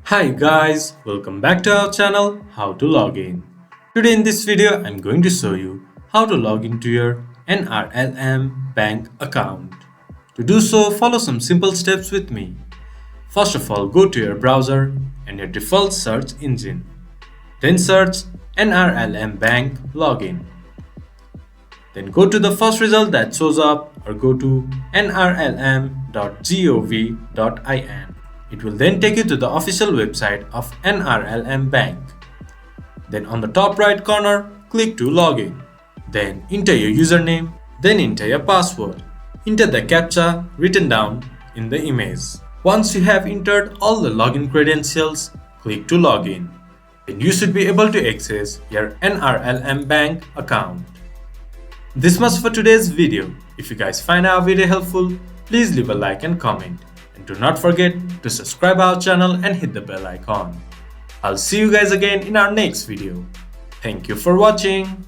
Hi guys, welcome back to our channel How to Log In. Today in this video I'm going to show you how to log into your NRLM bank account. To do so, follow some simple steps with me. First of all, go to your browser and your default search engine. Then search NRLM bank login. Then go to the first result that shows up or go to nrlm.gov.in. It will then take you to the official website of NRLM Bank. Then on the top right corner, click to login. Then enter your username, then enter your password. Enter the captcha written down in the image. Once you have entered all the login credentials, click to login. Then you should be able to access your NRLM Bank account. This much for today's video. If you guys find our video helpful, please leave a like and comment. And do not forget to subscribe our channel and hit the bell icon. I'll see you guys again in our next video. Thank you for watching.